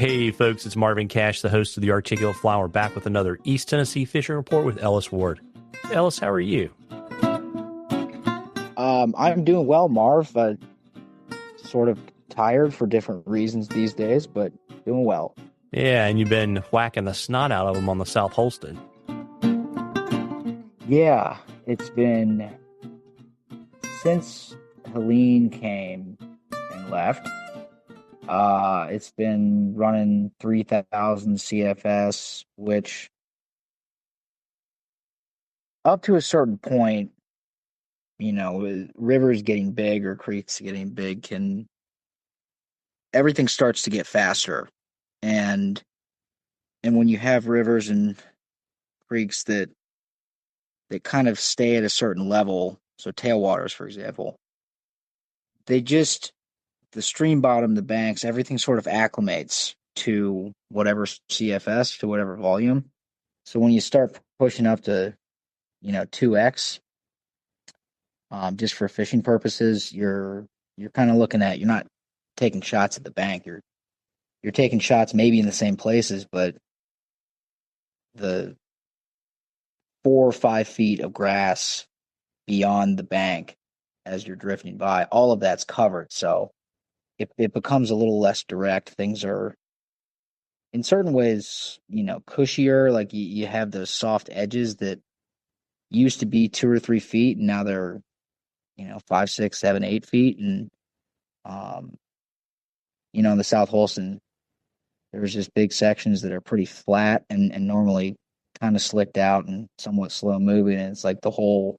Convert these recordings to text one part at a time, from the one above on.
Hey folks, it's Marvin Cash, the host of the Articulate Flower, back with another East Tennessee Fishing Report with Ellis Ward. Ellis, how are you? I'm doing well, Marv. Sort of tired for different reasons these days, but doing well. Yeah, and you've been whacking the snot out of them on the South Holston. Yeah, it's been since Helene came and left. It's been running 3,000 CFS, which up to a certain point, with rivers getting big or creeks getting big, can everything starts to get faster. And and when you have rivers and creeks that kind of stay at a certain level. So tailwaters, for example, they just the stream bottom, the banks, everything sort of acclimates to whatever CFS, to whatever volume. So when you start pushing up to 2x, just for fishing purposes, you're kind of looking at, you're not taking shots at the bank. You're taking shots maybe in the same places, but the 4 or 5 feet of grass beyond the bank as you're drifting by, all of that's covered. So it becomes a little less direct. Things are, in certain ways, cushier. Like you have those soft edges that used to be 2 or 3 feet, and now they're, 5, 6, 7, 8 feet. And, um, in the South Holston, there's just big sections that are pretty flat and normally kind of slicked out and somewhat slow moving. And it's like the whole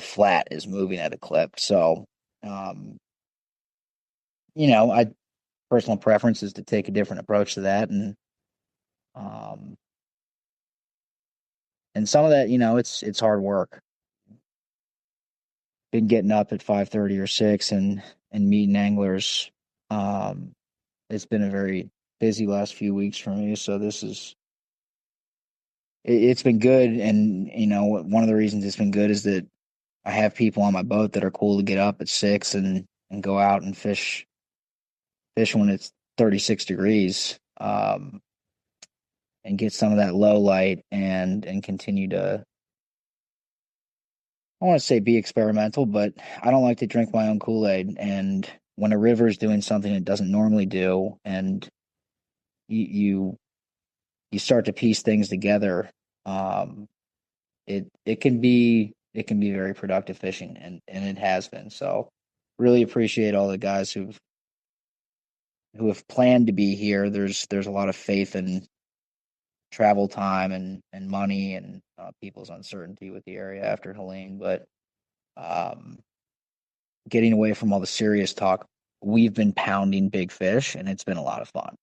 flat is moving at a clip. So, um, I personal preference is to take a different approach to that, um, and some of that, it's hard work. Been getting up at 5:30 or 6 and meeting anglers. Um, it's been a very busy last few weeks for me, so it's been good. And one of the reasons it's been good is that I have people on my boat that are cool to get up at 6 and go out and fish when it's 36 degrees, and get some of that low light and continue to, I want to say, be experimental, but I don't like to drink my own Kool-Aid. And when a river is doing something it doesn't normally do, and you you, you start to piece things together, um, it can be very productive fishing, and it has been. So really appreciate all the guys who have planned to be here. There's a lot of faith in travel time and money and people's uncertainty with the area after Helene, but um, getting away from all the serious talk, we've been pounding big fish, and it's been a lot of fun.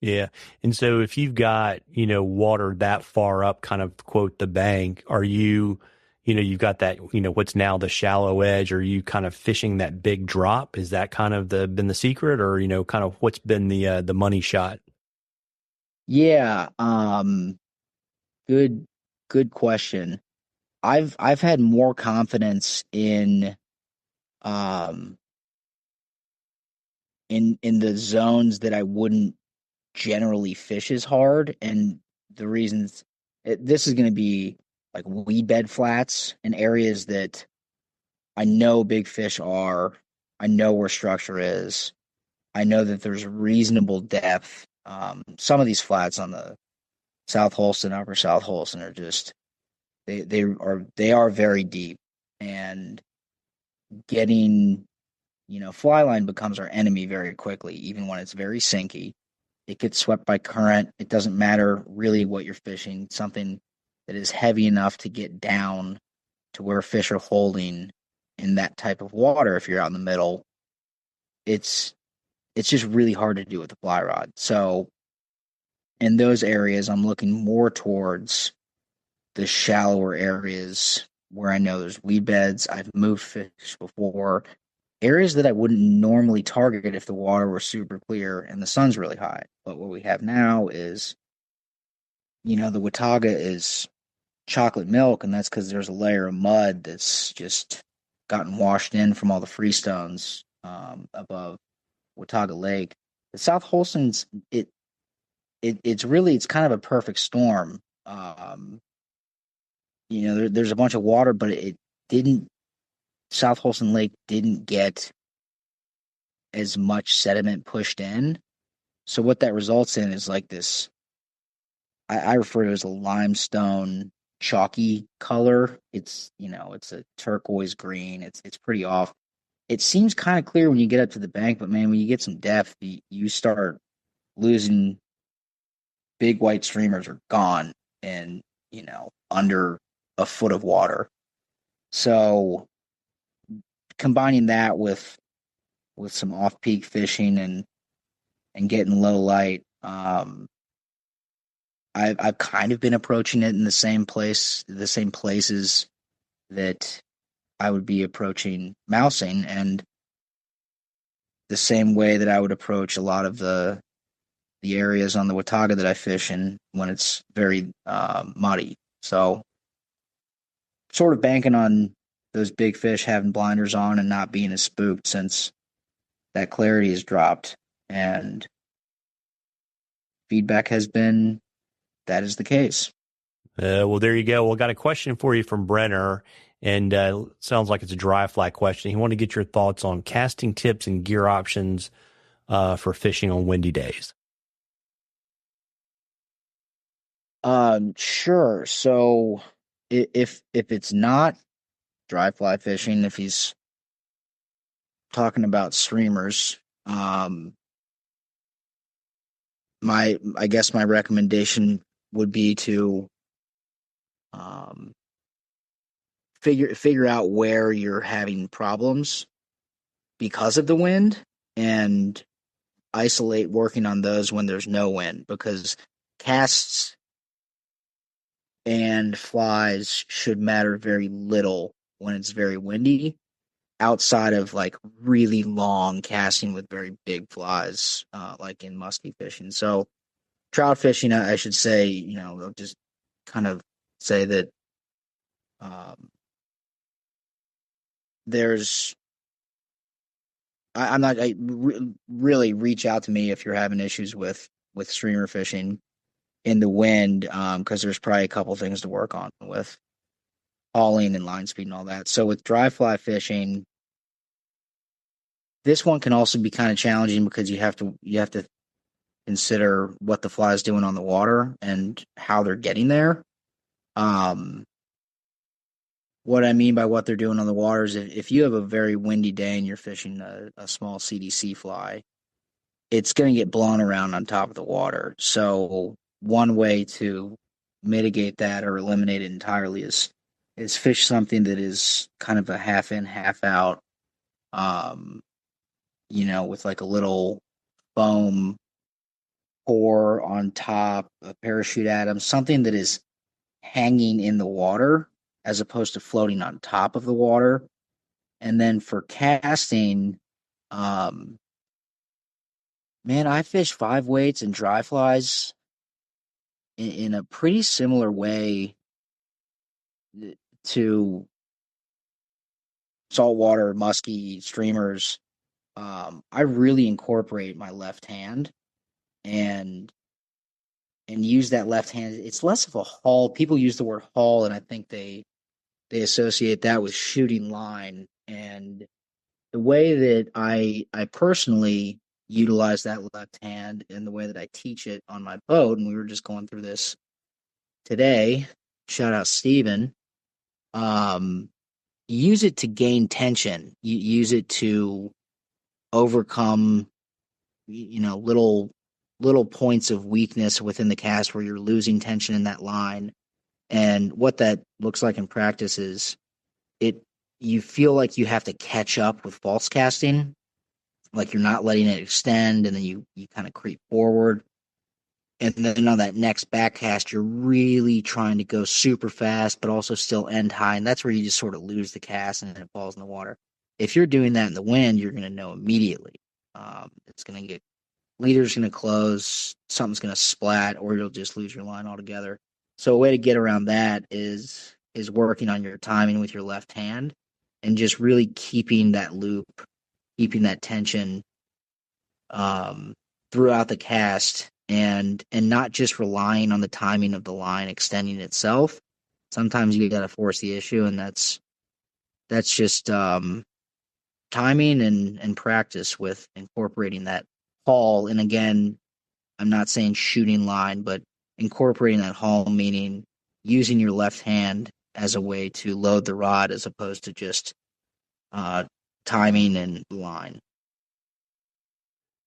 Yeah. And so if you've got, water that far up, kind of quote the bank, are you, you've got that, what's now the shallow edge, are you kind of fishing that big drop? Is that kind of been the secret, or, kind of what's been the money shot? Yeah, good good question. I've had more confidence um in the zones that I wouldn't generally fish as hard, and the reasons, this is going to be like weed bed flats and areas that I know big fish are. I know where structure is. I know that there's reasonable depth. Some of these flats on the South Holston, Upper South Holston are just, they are very deep, and getting, fly line becomes our enemy very quickly, even when it's very sinky. It gets swept by current. It doesn't matter really what you're fishing. Something that is heavy enough to get down to where fish are holding in that type of water. If you're out in the middle, it's it's just really hard to do with the fly rod. So in those areas, I'm looking more towards the shallower areas where I know there's weed beds. I've moved fish before. Areas that I wouldn't normally target if the water were super clear and the sun's really high. But what we have now is, the Watauga is chocolate milk, and that's because there's a layer of mud that's just gotten washed in from all the freestones above Watauga Lake. The South Holston's it's kind of a perfect storm. There's a bunch of water, but it didn't South Holston Lake didn't get as much sediment pushed in. So what that results in is like this. I refer to it as a limestone chalky color. It's a turquoise green. It's pretty off. It seems kind of clear when you get up to the bank, but man, when you get some depth, you start losing. Big white streamers are gone and under a foot of water. So combining that with some off peak fishing and getting low light, I've kind of been approaching it in the same places that I would be approaching mousing, and the same way that I would approach a lot of the areas on the Watauga that I fish in when it's very muddy. So sort of banking on those big fish having blinders on and not being as spooked since that clarity has dropped. And feedback has been that is the case. Well, there you go. Well, I got a question for you from Brenner, and sounds like it's a dry fly question. He wanted to get your thoughts on casting tips and gear options for fishing on windy days. Sure. So if it's not dry fly fishing, if he's talking about streamers, I guess my recommendation would be to um figure out where you're having problems because of the wind and isolate working on those when there's no wind, because casts and flies should matter very little when it's very windy, outside of like really long casting with very big flies, like in musky fishing. So trout fishing, I should say, they'll just kind of say that um, there's I'm not. Really reach out to me if you're having issues with streamer fishing in the wind, because there's probably a couple things to work on with hauling and line speed and all that. So with dry fly fishing, this one can also be kind of challenging because you have to consider what the fly is doing on the water and how they're getting there. Um, what I mean by what they're doing on the water is if you have a very windy day and you're fishing a small CDC fly, it's going to get blown around on top of the water. So one way to mitigate that or eliminate it entirely is fish something that is kind of a half in, half out, um, with like a little foam pour on top, a parachute atom, something that is hanging in the water as opposed to floating on top of the water. And then for casting, um, man, I fish five weights and dry flies in a pretty similar way to saltwater musky streamers. I really incorporate my left hand and use that left hand. It's less of a haul. People use the word haul, and I think they associate that with shooting line. And the way that I personally utilize that left hand and the way that I teach it on my boat, and we were just going through this today. Shout out Steven. Um, use it to gain tension. You use it to overcome, little points of weakness within the cast where you're losing tension in that line. And what that looks like in practice is it you feel like you have to catch up with false casting, like you're not letting it extend, and then you kind of creep forward. And then on that next backcast, you're really trying to go super fast, but also still end high. And that's where you just sort of lose the cast and then it falls in the water. If you're doing that in the wind, you're going to know immediately. It's going to get leader's going to close, something's going to splat, or you'll just lose your line altogether. So a way to get around that is working on your timing with your left hand and just really keeping that loop, keeping that tension, um, throughout the cast, and not just relying on the timing of the line extending itself. Sometimes you got to force the issue, and that's just timing and practice with incorporating that haul. And again, I'm not saying shooting line, but incorporating that haul, meaning using your left hand as a way to load the rod as opposed to just uh, timing and line.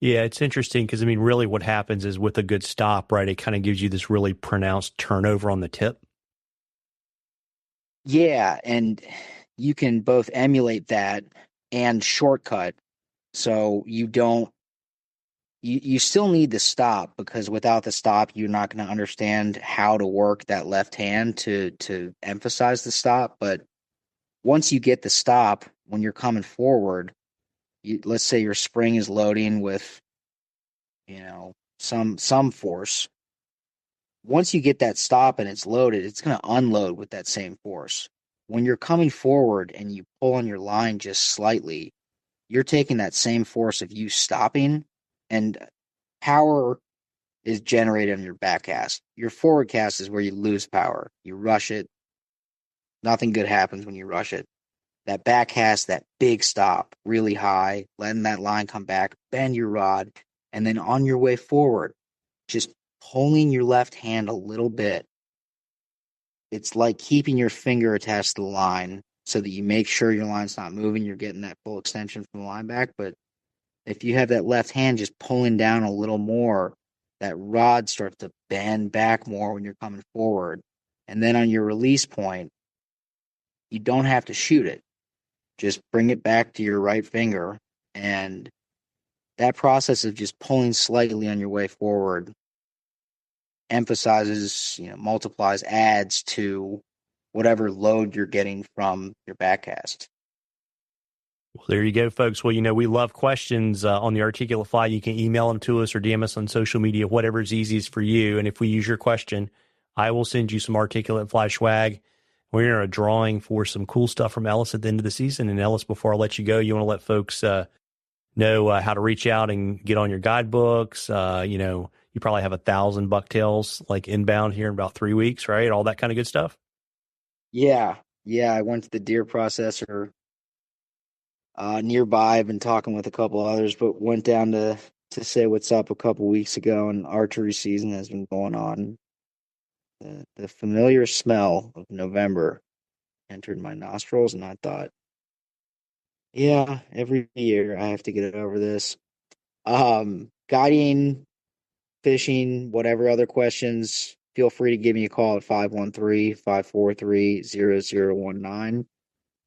Yeah, it's interesting because, I mean, really what happens is with a good stop, right, it kind of gives you this really pronounced turnover on the tip. Yeah, and you can both emulate that and shortcut. So you still need the stop, because without the stop, you're not going to understand how to work that left hand to emphasize the stop. But once you get the stop, when you're coming forward, let's say your spring is loading with, some force. Once you get that stop and it's loaded, it's going to unload with that same force. When you're coming forward and you pull on your line just slightly, you're taking that same force of you stopping, and power is generated on your back cast. Your forward cast is where you lose power. You rush it, nothing good happens when you rush it. That back cast, that big stop, really high, letting that line come back, bend your rod, and then on your way forward, just pulling your left hand a little bit. It's like keeping your finger attached to the line so that you make sure your line's not moving. You're getting that full extension from the line back. But if you have that left hand just pulling down a little more, that rod starts to bend back more when you're coming forward. And then on your release point, you don't have to shoot it. Just bring it back to your right finger. And that process of just pulling slightly on your way forward emphasizes, multiplies, adds to whatever load you're getting from your backcast. Well, there you go, folks. Well, we love questions on the Articulate Fly. You can email them to us or DM us on social media, whatever's easiest for you. And if we use your question, I will send you some Articulate Fly swag. We're in a drawing for some cool stuff from Ellis at the end of the season. And Ellis, before I let you go, you want to let folks know how to reach out and get on your guidebooks. You probably have 1,000 bucktails like inbound here in about 3 weeks, right? All that kind of good stuff. Yeah. I went to the deer processor nearby. I've been talking with a couple others, but went down to say what's up a couple weeks ago, and archery season has been going on. The familiar smell of November entered my nostrils, and I thought, yeah, every year I have to get over this. Guiding, fishing, whatever other questions, feel free to give me a call at 513-543-0019.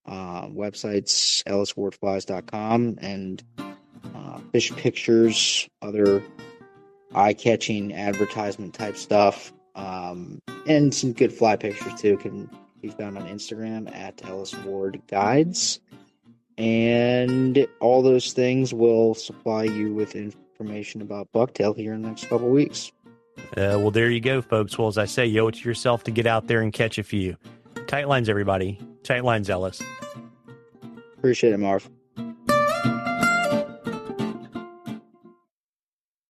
Websites elliswardflies.com, and fish pictures, other eye-catching advertisement type stuff, and some good fly pictures too can be found on Instagram at Ellis Ward Guides. And all those things will supply you with information about bucktail here in the next couple of weeks. Well, there you go, folks. Well, as I say, you owe it to yourself to get out there and catch a few. Tight lines, everybody. Tight lines, Ellis. Appreciate it, Marv.